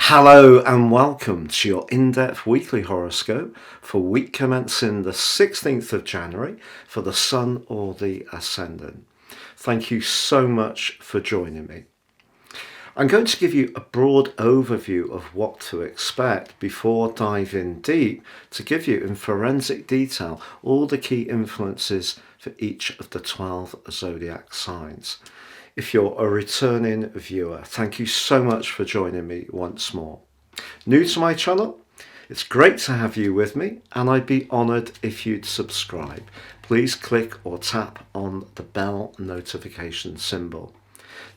Hello and welcome to your in-depth weekly horoscope for week commencing the 16th of January for the Sun or the Ascendant. Thank you so much for joining me. I'm going to give you a broad overview of what to expect before diving deep to give you in forensic detail all the key influences for each of the 12 zodiac signs. If you're a returning viewer, thank you so much for joining me once more. New to my channel, it's great to have you with me, and I'd be honoured if you'd subscribe. Please click or tap on the bell notification symbol.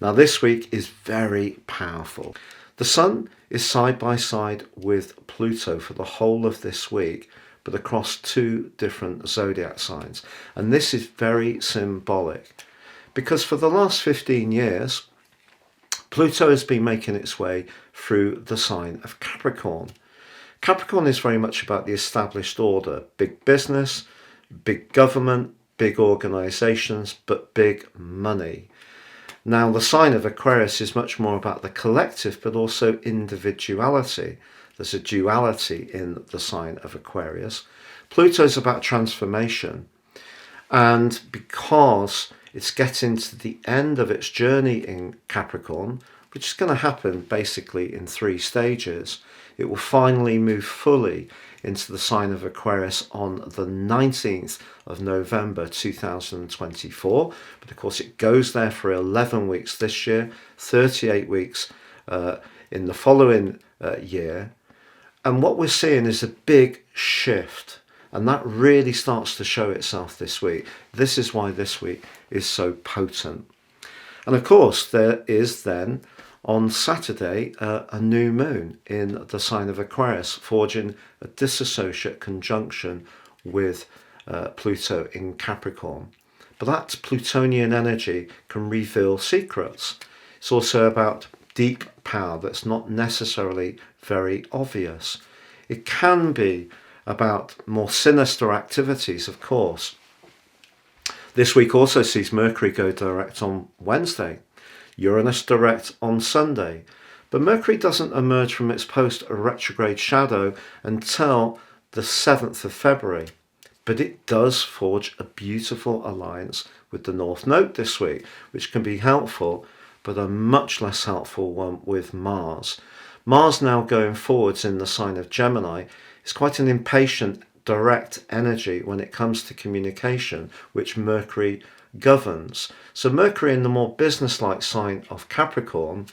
Now this week is very powerful. The Sun is side by side with Pluto for the whole of this week, but across two different zodiac signs. And this is very symbolic because for the last 15 years, Pluto has been making its way through the sign of Capricorn. Capricorn is very much about the established order, big business, big government, big organisations, but big money. Now, the sign of Aquarius is much more about the collective, but also individuality. There's a duality in the sign of Aquarius. Pluto is about transformation. And because it's getting to the end of its journey in Capricorn, which is going to happen basically in 3 stages, it will finally move fully into the sign of Aquarius on the 19th of November 2024. But of course it goes there for 11 weeks this year, 38 weeks in the following year. And what we're seeing is a big shift. And that really starts to show itself this week. This is why this week is so potent. And of course there is then on Saturday, a new moon in the sign of Aquarius, forging a disassociate conjunction with Pluto in Capricorn. But that Plutonian energy can reveal secrets. It's also about deep power that's not necessarily very obvious. It can be about more sinister activities, of course. This week also sees Mercury go direct on Wednesday, Uranus direct on Sunday, but Mercury doesn't emerge from its post-retrograde shadow until the 7th of February. But it does forge a beautiful alliance with the North Node this week, which can be helpful, but a much less helpful one with Mars. Mars now going forwards in the sign of Gemini is quite an impatient, direct energy when it comes to communication, which Mercury governs. So Mercury in the more business-like sign of Capricorn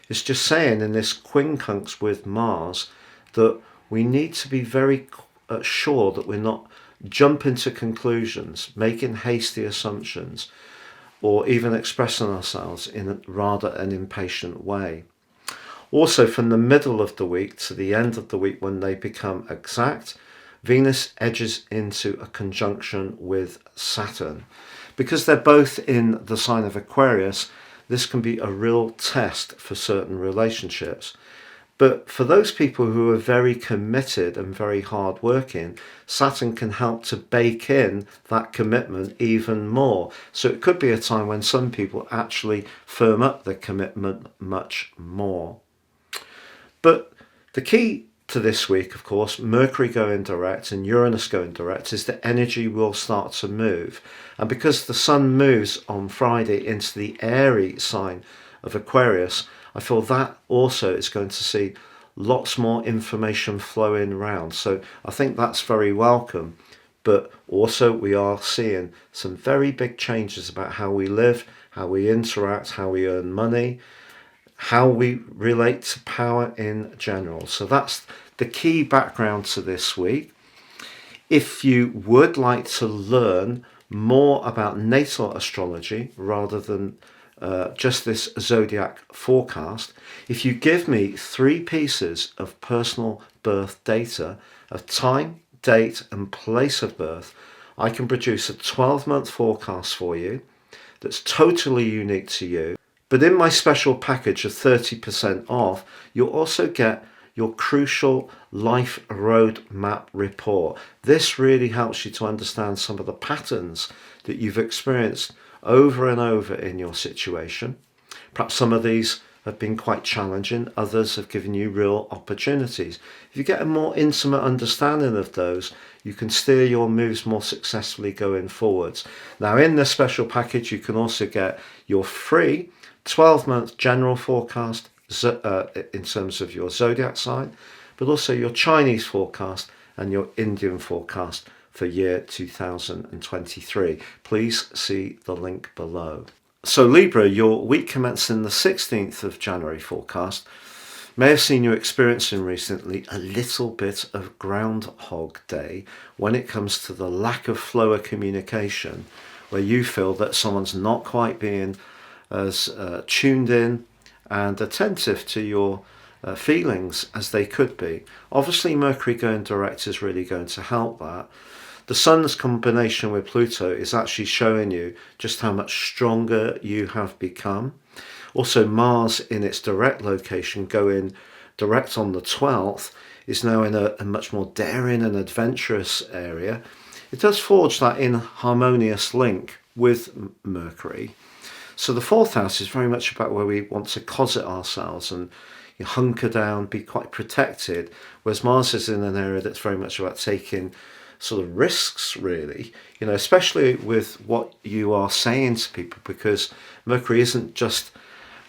is just saying in this quincunx with Mars that we need to be very sure that we're not jumping to conclusions, making hasty assumptions, or even expressing ourselves in rather an impatient way. Also, from the middle of the week to the end of the week when they become exact, Venus edges into a conjunction with Saturn. Because they're both in the sign of Aquarius, this can be a real test for certain relationships. But for those people who are very committed and very hardworking, Saturn can help to bake in that commitment even more. So it could be a time when some people actually firm up their commitment much more. But the key to this week, of course, Mercury going direct and Uranus going direct, is that energy will start to move. And because the Sun moves on Friday into the airy sign of Aquarius, I feel that also is going to see lots more information flowing around. So I think that's very welcome. But also we are seeing some very big changes about how we live, how we interact, how we earn money, how we relate to power in general. So that's the key background to this week. If you would like to learn more about natal astrology rather than just this zodiac forecast, if you give me 3 pieces of personal birth data of time, date and place of birth, I can produce a 12-month forecast for you that's totally unique to you. But in my special package of 30% off, you'll also get your crucial life roadmap report. This really helps you to understand some of the patterns that you've experienced over and over in your situation. Perhaps some of these have been quite challenging. Others have given you real opportunities. If you get a more intimate understanding of those, you can steer your moves more successfully going forwards. Now, in this special package, you can also get your free 12-month general forecast in terms of your zodiac sign, but also your Chinese forecast and your Indian forecast for year 2023. Please see the link below. So Libra, your week commencing the 16th of January forecast may have seen you experiencing recently a little bit of Groundhog Day when it comes to the lack of flow of communication, where you feel that someone's not quite being as tuned in and attentive to your feelings as they could be. Obviously, Mercury going direct is really going to help that. The Sun's combination with Pluto is actually showing you just how much stronger you have become. Also, Mars in its direct location, going direct on the 12th, is now in a much more daring and adventurous area. It does forge that inharmonious link with Mercury. So the 4th house is very much about where we want to cosset ourselves and hunker down, be quite protected, whereas Mars is in an area that's very much about taking sort of risks, really, especially with what you are saying to people, because Mercury isn't just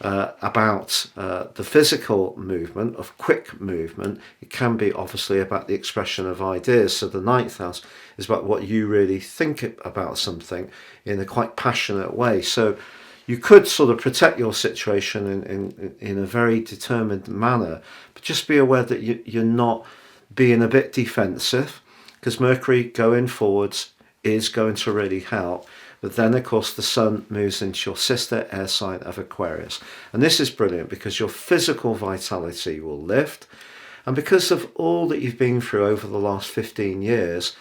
about the physical movement of quick movement. It can be obviously about the expression of ideas. So the 9th house is about what you really think about something in a quite passionate way. So you could sort of protect your situation in a very determined manner, but just be aware that you're not being a bit defensive, because Mercury going forwards is going to really help. But then, of course, the Sun moves into your sister air sign of Aquarius. And this is brilliant because your physical vitality will lift. And because of all that you've been through over the last 15 years,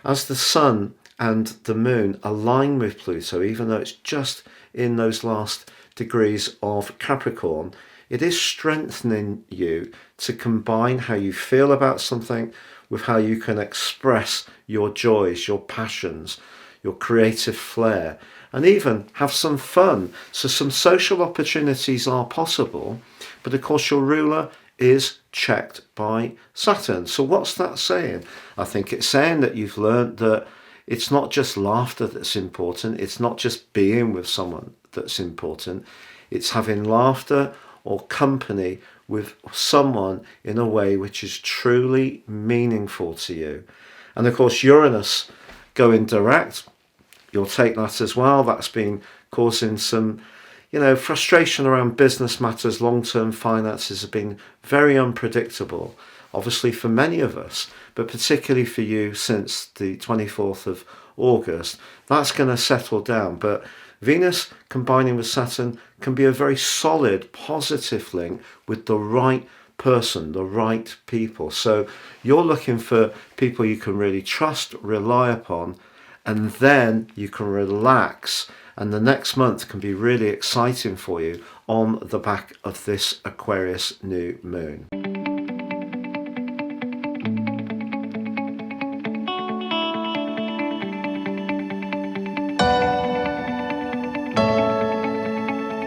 as the Sun and the Moon align with Pluto, even though it's just in those last degrees of Capricorn, it is strengthening you to combine how you feel about something with how you can express your joys, your passions, your creative flair, and even have some fun. So some social opportunities are possible, but of course your ruler is checked by Saturn. So what's that saying? I think it's saying that you've learned that it's not just laughter that's important. It's not just being with someone that's important. It's having laughter or company with someone in a way which is truly meaningful to you. And of course, Uranus going direct, you'll take that as well. That's been causing some, frustration around business matters. Long-term finances have been very unpredictable, obviously for many of us, but particularly for you since the 24th of August. That's going to settle down. But Venus combining with Saturn can be a very solid, positive link with the right person, the right people. So you're looking for people you can really trust, rely upon, and then you can relax. And the next month can be really exciting for you on the back of this Aquarius new moon.